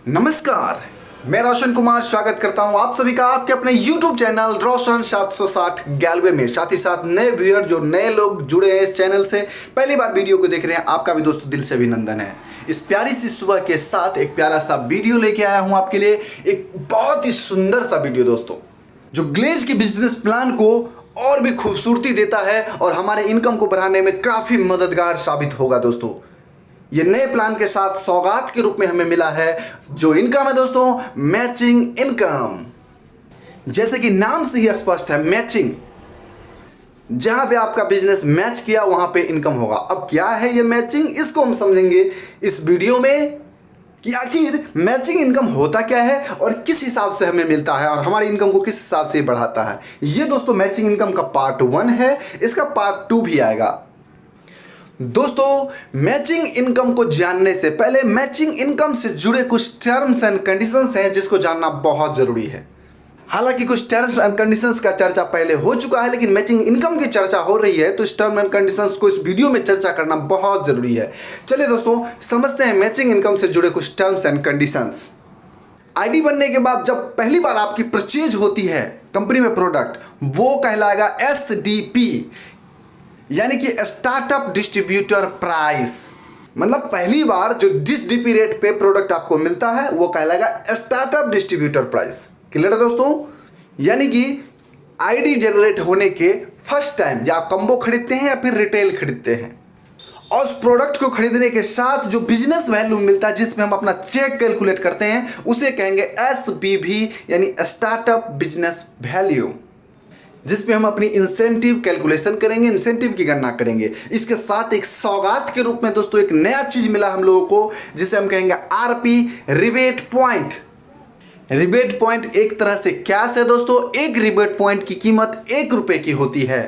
नमस्कार, मैं रोशन कुमार स्वागत करता हूं आप सभी का आपके अपने YouTube चैनल रोशन 760 गैलवे में। साथ ही साथ नए व्यूअर जो नए लोग जुड़े हैं इस चैनल से पहली बार वीडियो को देख रहे हैं, आपका भी दोस्तों दिल से अभिनंदन है। इस प्यारी सी सुबह के साथ एक प्यारा सा वीडियो लेके आया हूं आपके लिए, एक बहुत ही सुंदर सा वीडियो दोस्तों, जो ग्लेज के बिजनेस प्लान को और भी खूबसूरती देता है और हमारे इनकम को बढ़ाने में काफ़ी मददगार साबित होगा दोस्तों। ये नए प्लान के साथ सौगात के रूप में हमें मिला है जो इनकम है दोस्तों, मैचिंग इनकम। जैसे कि नाम से ही स्पष्ट है, मैचिंग। जहां पे आपका बिजनेस मैच किया वहां पे इनकम होगा। अब क्या है ये मैचिंग, इसको हम समझेंगे इस वीडियो में कि आखिर मैचिंग इनकम होता क्या है और किस हिसाब से हमें मिलता है और हमारी इनकम को किस हिसाब से बढ़ाता है। ये दोस्तों मैचिंग इनकम का पार्ट 1 है, इसका पार्ट 2 भी आएगा। दोस्तों मैचिंग इनकम को जानने से पहले मैचिंग इनकम से जुड़े कुछ टर्म्स एंड कंडीशंस हैं जिसको जानना बहुत जरूरी है। हालांकि कुछ टर्म्स एंड कंडीशंस का चर्चा पहले हो चुका है, लेकिन मैचिंग इनकम की चर्चा हो रही है तो इस टर्म एंड कंडीशंस को इस वीडियो में चर्चा करना बहुत जरूरी है। चलिए दोस्तों समझते हैं मैचिंग इनकम से जुड़े कुछ टर्म्स एंड कंडीशंस। आईडी बनने के बाद जब पहली बार आपकी परचेज होती है कंपनी में प्रोडक्ट, वो कहलाएगा SDP, यानी कि स्टार्टअप डिस्ट्रीब्यूटर प्राइस। मतलब पहली बार जो जिस डीपी रेट पे प्रोडक्ट आपको मिलता है वो कहलाएगा स्टार्टअप डिस्ट्रीब्यूटर प्राइस। क्लियर है दोस्तों? यानी कि आईडी जनरेट होने के फर्स्ट टाइम जब आप कम्बो खरीदते हैं या फिर रिटेल खरीदते हैं और उस प्रोडक्ट को खरीदने के साथ जो बिजनेस वैल्यू मिलता है जिसमें हम अपना चेक कैलकुलेट करते हैं उसे कहेंगे SBV, यानी स्टार्टअप बिजनेस वैल्यू, जिसमें हम अपनी इंसेंटिव कैलकुलेशन करेंगे, इंसेंटिव की गणना करेंगे। इसके साथ एक सौगात के रूप में दोस्तों एक नया चीज मिला हम लोगों को जिसे हम कहेंगे RP, rebate point. Rebate point एक तरह से कैश है दोस्तों। एक रिबेट पॉइंट की कीमत ₹1 की होती है।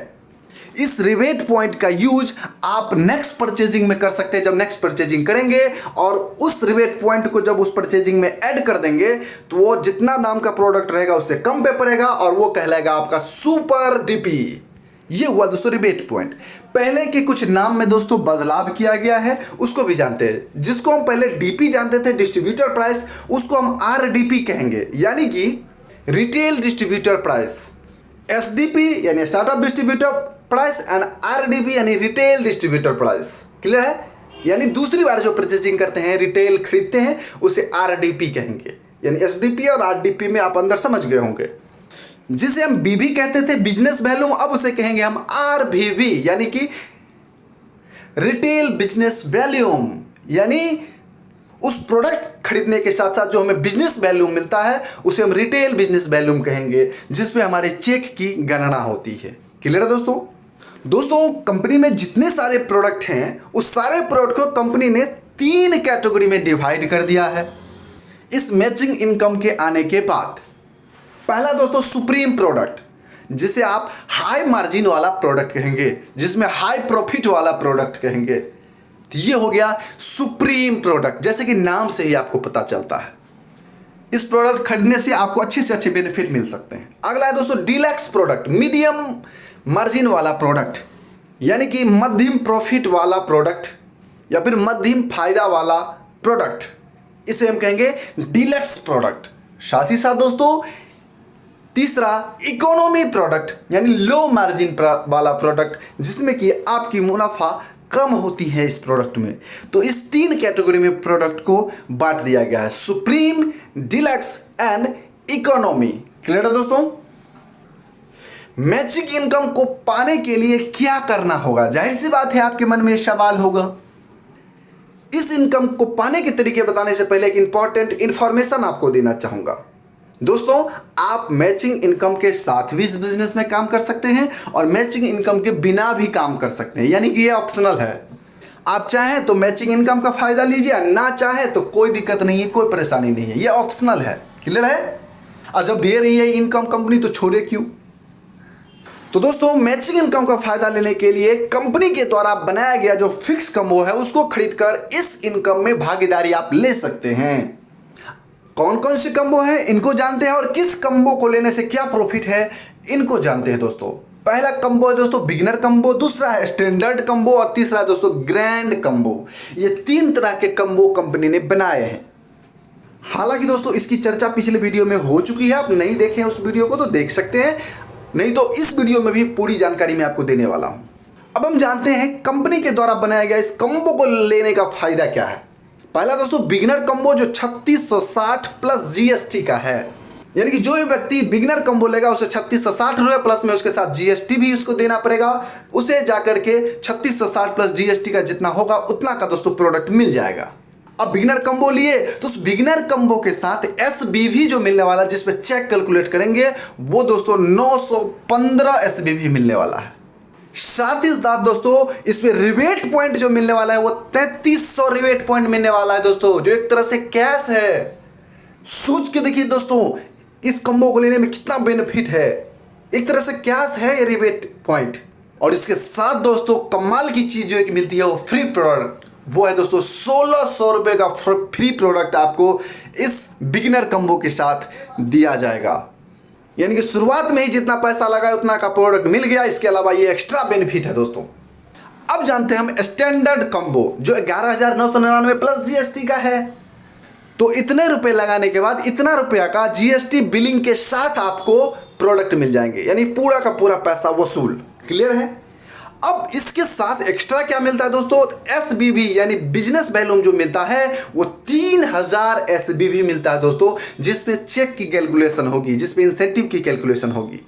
इस रिबेट पॉइंट का यूज आप नेक्स्ट परचेजिंग में कर सकते हैं। जब नेक्स्ट परचेजिंग करेंगे और उस रिबेट पॉइंट को जब उस परचेजिंग में ऐड कर देंगे तो वो जितना दाम का प्रोडक्ट रहेगा उससे कम पे पड़ेगा और वो कहलाएगा आपका सुपर डीपी। ये हुआ दोस्तों रिबेट पॉइंट। पहले के कुछ नाम में दोस्तों बदलाव किया गया है, उसको भी जानते हैं। जिसको हम पहले डीपी जानते थे, डिस्ट्रीब्यूटर प्राइस, उसको हम RDP कहेंगे, यानी कि रिटेल डिस्ट्रीब्यूटर प्राइस। SDP यानी startup distributor price and RDP यानी रिटेल डिस्ट्रीब्यूटर प्राइस। क्लियर है? यानी दूसरी बार जो परचेजिंग करते हैं, रिटेल खरीदते हैं, उसे RDP कहेंगे। यानी SDP और RDP में आप अंदर समझ गए होंगे। जिसे हम BV कहते थे, बिजनेस वैल्यू, अब उसे कहेंगे हम RBV, यानी कि रिटेल बिजनेस वैल्यूम। यानी उस प्रोडक्ट खरीदने के साथ साथ जो हमें बिजनेस वैल्यू मिलता है उसे हम रिटेल बिजनेस वैल्यूम कहेंगे, जिसपे हमारे चेक की गणना होती है। क्लियर है दोस्तों? दोस्तों कंपनी में जितने सारे प्रोडक्ट हैं उस सारे प्रोडक्ट को कंपनी ने 3 कैटेगरी में डिवाइड कर दिया है इस मैचिंग इनकम के आने के बाद। पहला दोस्तों सुप्रीम प्रोडक्ट, जिसे आप हाई मार्जिन वाला प्रोडक्ट कहेंगे, जिसमें हाई प्रॉफिट वाला प्रोडक्ट कहेंगे। तो ये हो गया सुप्रीम प्रोडक्ट, जैसे कि नाम से ही आपको पता चलता है। इस प्रोडक्ट खरीदने से आपको अच्छे से अच्छे बेनिफिट मिल सकते हैं। अगला है दोस्तों डीलक्स प्रोडक्ट, मीडियम मार्जिन वाला प्रोडक्ट, यानी कि मध्यम प्रॉफिट वाला प्रोडक्ट या फिर मध्यम फायदा वाला प्रोडक्ट, इसे हम कहेंगे डीलक्स प्रोडक्ट। साथ ही साथ दोस्तों तीसरा इकोनॉमी प्रोडक्ट, यानी लो मार्जिन वाला प्रोडक्ट, जिसमें कि आपकी मुनाफा कम होती है इस प्रोडक्ट में। तो इस 3 कैटेगरी में प्रोडक्ट को बांट दिया गया है, supreme, deluxe and economy. Clear है दोस्तों? मैचिंग इनकम को पाने के लिए क्या करना होगा? जाहिर सी बात है आपके मन में सवाल होगा। इस इनकम को पाने के तरीके बताने से पहले एक इंपॉर्टेंट इंफॉर्मेशन आपको देना चाहूंगा। दोस्तों आप मैचिंग इनकम के साथ भी इस बिजनेस में काम कर सकते हैं और मैचिंग इनकम के बिना भी काम कर सकते हैं, यानी कि ये ऑप्शनल है। आप चाहें तो मैचिंग इनकम का फायदा लीजिए, ना चाहे तो कोई दिक्कत नहीं है, कोई परेशानी नहीं है, ये ऑप्शनल है। क्लियर है? और जब दे रही है इनकम कंपनी तो छोड़े क्यों? तो दोस्तों मैचिंग इनकम का फायदा लेने के लिए कंपनी के द्वारा बनाया गया जो फिक्स कम्बो है उसको खरीदकर इस इनकम में भागीदारी आप ले सकते हैं। कौन कौन से कम्बो हैं इनको जानते हैं और किस कम्बो को लेने से क्या प्रॉफिट है इनको जानते हैं दोस्तों। पहला कम्बो है दोस्तों बिगिनर कम्बो, दूसरा है स्टैंडर्ड कम्बो और तीसरा है दोस्तों ग्रैंड कम्बो। ये 3 तरह के कम्बो कंपनी ने बनाए हैं। हालांकि दोस्तों इसकी चर्चा पिछले वीडियो में हो चुकी है, आप नहीं देखे उस वीडियो को तो देख सकते हैं, नहीं तो इस वीडियो में भी पूरी जानकारी मैं आपको देने वाला हूं। अब हम जानते हैं कंपनी के द्वारा बनाया गया इस कम्बो को लेने का फायदा क्या है। पहला दोस्तों बिगिनर कम्बो जो 3660 प्लस जीएसटी का है, यानी कि जो भी व्यक्ति बिगिनर कम्बो लेगा उसे 3660 रुपये प्लस में उसके साथ जीएसटी भी उसको देना पड़ेगा, उसे जाकर के 3660 प्लस जीएसटी का जितना होगा उतना का दोस्तों प्रोडक्ट मिल जाएगा। अब बिगिनर कम्बो लिए तो उस बिगिनर कम्बो के साथ एसबीवी जो मिलने वाला है, जिसपे चेक कैलकुलेट करेंगे, वो दोस्तों 915 एसबीवी मिलने वाला है। साथ ही साथ दोस्तों इसमें रिबेट पॉइंट जो मिलने वाला है वो 3300 रिबेट पॉइंट मिलने वाला है दोस्तों, जो एक तरह से कैश है। सोच के देखिए दोस्तों इस कम्बो को लेने में कितना बेनिफिट है, एक तरह से कैश है ये रिबेट पॉइंट। और इसके साथ दोस्तों कमाल की चीज जो एक मिलती है वो फ्री प्रोडक्ट, वो है दोस्तों 1600 रुपये का फ्री प्रोडक्ट आपको इस बिगिनर कम्बो के साथ दिया जाएगा। यानी कि शुरुआत में ही जितना पैसा लगा उतना का प्रोडक्ट मिल गया, इसके अलावा ये एक्स्ट्रा बेनिफिट है दोस्तों। अब जानते हैं हम स्टैंडर्ड कम्बो जो 11,999 प्लस जीएसटी का है। तो इतने रुपए लगाने के बाद इतना रुपया का जीएसटी बिलिंग के साथ आपको प्रोडक्ट मिल जाएंगे, यानी पूरा का पूरा पैसा वसूल। क्लियर है। अब इसके साथ एक्स्ट्रा क्या मिलता है दोस्तों, एसबीवी यानी बिजनेस वैल्यूम जो मिलता है वो 3000 एसबीवी मिलता है दोस्तों, जिसपे चेक की कैलकुलेशन होगी, जिसपे इंसेंटिव की कैलकुलेशन होगी।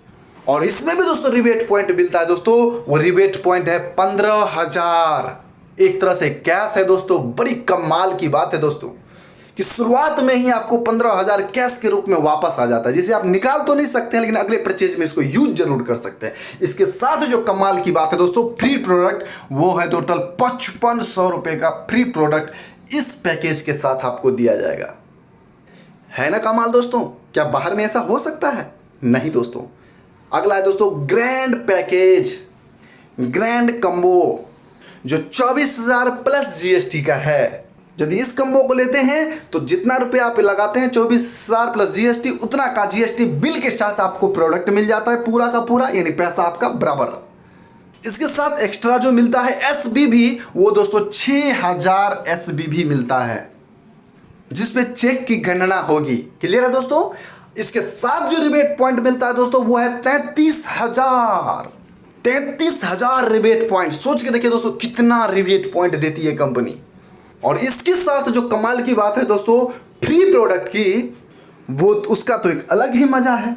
और इसमें भी दोस्तों रिबेट पॉइंट मिलता है दोस्तों, वो रिबेट पॉइंट है 15000। एक तरह से कैश है दोस्तों। बड़ी कमाल की बात है दोस्तों कि शुरुआत में ही आपको 15000 कैश के रूप में वापस आ जाता है, जिसे आप निकाल तो नहीं सकते हैं लेकिन अगले परचेज में इसको यूज जरूर कर सकते हैं। इसके साथ जो कमाल की बात है दोस्तों फ्री प्रोडक्ट, वो है टोटल 5500 रुपये का फ्री प्रोडक्ट इस पैकेज के साथ आपको दिया जाएगा। है ना कमाल दोस्तों। क्या बाहर में ऐसा हो सकता है? नहीं दोस्तों। अगला है दोस्तों ग्रैंड पैकेज, ग्रैंड कम्बो जो 24000 प्लस जीएसटी का है। यदि इस कम्बो को लेते हैं तो जितना रुपया आप लगाते हैं 24000 प्लस जीएसटी, उतना का जीएसटी बिल के साथ आपको प्रोडक्ट मिल जाता है पूरा का पूरा, यानी पैसा आपका बराबर। इसके साथ एक्स्ट्रा जो मिलता है एसबीवी, वो दोस्तों 6000 एसबीवी मिलता है, जिसपे चेक की गणना होगी। क्लियर है दोस्तों। इसके साथ जो रिबेट पॉइंट मिलता है दोस्तों वो है 33000 रिबेट पॉइंट। सोच के देखिए दोस्तों कितना रिबेट पॉइंट देती है कंपनी। और इसके साथ जो कमाल की बात है दोस्तों फ्री प्रोडक्ट की, वो उसका तो एक अलग ही मजा है।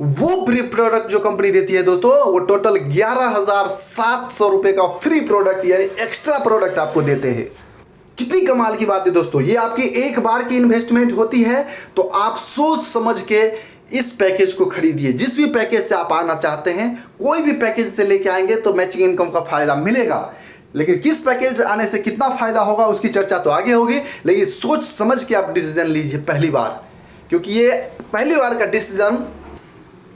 वो फ्री प्रोडक्ट जो कंपनी देती है दोस्तों वो टोटल 11700 रुपये का फ्री प्रोडक्ट यानी एक्स्ट्रा प्रोडक्ट आपको देते हैं। कितनी कमाल की बात है दोस्तों। ये आपकी एक बार की इन्वेस्टमेंट होती है, तो आप सोच समझ के इस पैकेज को खरीदिए। जिस भी पैकेज से आप आना चाहते हैं, कोई भी पैकेज से लेके आएंगे तो मैचिंग इनकम का फायदा मिलेगा, लेकिन किस पैकेज आने से कितना फायदा होगा उसकी चर्चा तो आगे होगी। लेकिन सोच समझ के आप डिसीजन लीजिए पहली बार, क्योंकि ये पहली बार का डिसीजन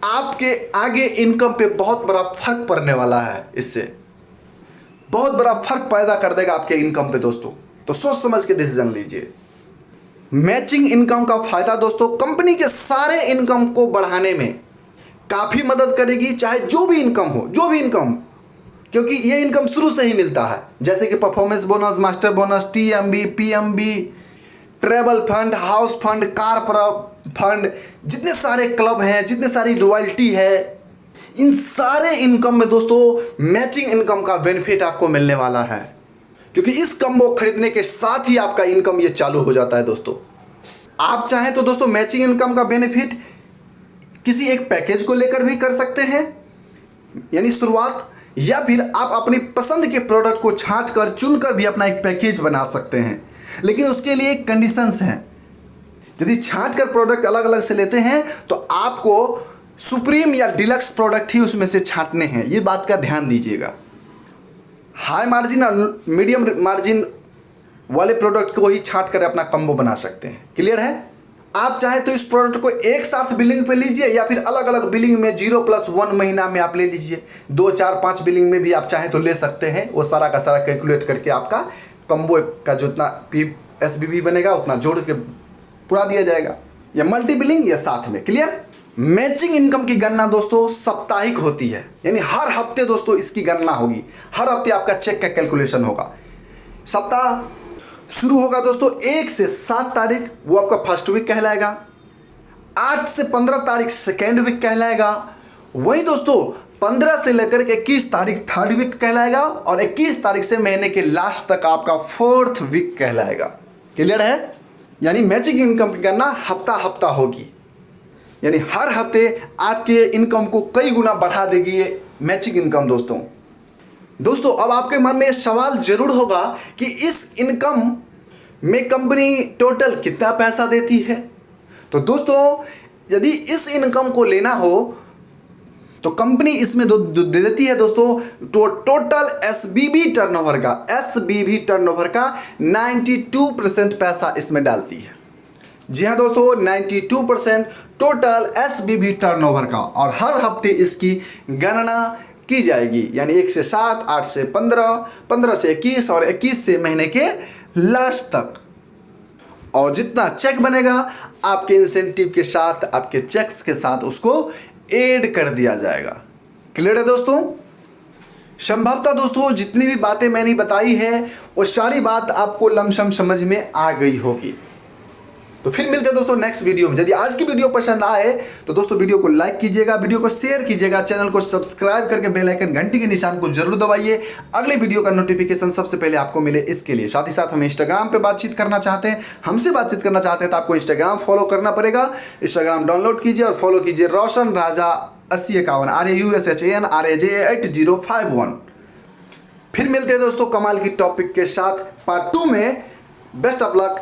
आपके आगे इनकम पे बहुत बड़ा फर्क पड़ने वाला है। इससे बहुत बड़ा फर्क पैदा कर देगा आपके इनकम पे दोस्तों, तो सोच समझ के डिसीजन लीजिए। मैचिंग इनकम का फायदा दोस्तों कंपनी के सारे इनकम को बढ़ाने में काफ़ी मदद करेगी, चाहे जो भी इनकम हो, जो भी इनकम, क्योंकि ये इनकम शुरू से ही मिलता है, जैसे कि performance bonus, master bonus, TMB, PMB, travel fund, house fund, car fund, जितने सारे क्लब हैं, जितने सारी रॉयल्टी है, इन सारे इनकम में दोस्तों मैचिंग इनकम का बेनिफिट आपको मिलने वाला है, क्योंकि इस कम्बो खरीदने के साथ ही आपका इनकम ये चालू हो जाता है दोस्तों। आप चाहें तो दोस्तों मैचिंग इनकम का बेनिफिट किसी एक पैकेज को लेकर भी कर सकते हैं, यानी शुरुआत, या फिर आप अपनी पसंद के प्रोडक्ट को छांट कर चुनकर भी अपना एक पैकेज बना सकते हैं। लेकिन उसके लिए एक कंडीशंस हैं। यदि छांट कर प्रोडक्ट अलग अलग से लेते हैं तो आपको सुप्रीम या डिलक्स प्रोडक्ट ही उसमें से छांटने हैं, ये बात का ध्यान दीजिएगा। हाई मार्जिन और मीडियम मार्जिन वाले प्रोडक्ट को ही छांट कर अपना कम्बो बना सकते हैं। क्लियर है। आप चाहे तो इस प्रोडक्ट को एक साथ बिलिंग पे लीजिए, या फिर अलग अलग बिलिंग में 0+1 महीना में आप ले लीजिए। 2, 4, 5 बिलिंग में भी आप चाहे तो ले सकते हैं। वो सारा का सारा कैलकुलेट करके आपका कम्बो का जो इतना एसबीवी बनेगा उतना जोड़ के पूरा दिया जाएगा, या मल्टी बिलिंग या साथ में। क्लियर। मैचिंग इनकम की गणना दोस्तों साप्ताहिक होती है, यानी हर हफ्ते दोस्तों इसकी गणना होगी। हर हफ्ते आपका चेक का कैलकुलेशन होगा। सप्ताह शुरू होगा दोस्तों 1 से 7 तारीख, वो आपका फर्स्ट वीक कहलाएगा। 8 से 15 तारीख सेकेंड वीक कहलाएगा। वही दोस्तों 15 से लेकर के 21 तारीख थर्ड वीक कहलाएगा और 21 तारीख से महीने के लास्ट तक आपका फोर्थ वीक कहलाएगा। क्लियर है? यानी मैचिंग इनकम की गणना हफ्ता हफ्ता होगी, यानी हर हफ्ते आपके इनकम को कई गुना बढ़ा देगी ये मैचिंग इनकम। दोस्तों अब आपके मन में सवाल जरूर होगा कि इस इनकम में कंपनी टोटल कितना पैसा देती है। तो दोस्तों यदि इस इनकम को लेना हो तो कंपनी इसमें दे देती है दोस्तों टोटल एसबीबी टर्नओवर का 92% पैसा इसमें डालती है। जी हाँ दोस्तों, 92% टोटल एसबीबी टर्नओवर का, और हर हफ्ते इसकी गणना की जाएगी, यानी 1 से 7, 8 से 15, 15 से 21 और 21 से महीने के लास्ट तक। और जितना चेक बनेगा आपके इंसेंटिव के साथ, आपके चेक्स के साथ उसको ऐड कर दिया जाएगा। क्लियर है दोस्तों? संभवतः दोस्तों जितनी भी बातें मैंने बताई है वो सारी बात आपको लमसम समझ में आ गई होगी। तो फिर मिलते हैं दोस्तों नेक्स्ट वीडियो में। यदि आज की वीडियो पसंद आए तो दोस्तों वीडियो को लाइक कीजिएगा, वीडियो को शेयर कीजिएगा, चैनल को सब्सक्राइब करके बेल आइकन घंटी के निशान को जरूर दबाइए, अगले वीडियो का नोटिफिकेशन सबसे पहले आपको मिले इसके लिए। साथ ही साथ हम इंस्टाग्राम पे बातचीत करना चाहते हैं, हमसे बातचीत करना चाहते हैं तो आपको इंस्टाग्राम फॉलो करना पड़ेगा। इंस्टाग्राम डाउनलोड कीजिए और फॉलो कीजिए रोशन राजा 8051 RAUSHAN 8051। फिर मिलते हैं दोस्तों कमाल की टॉपिक के साथ पार्ट 2 में। Best of luck.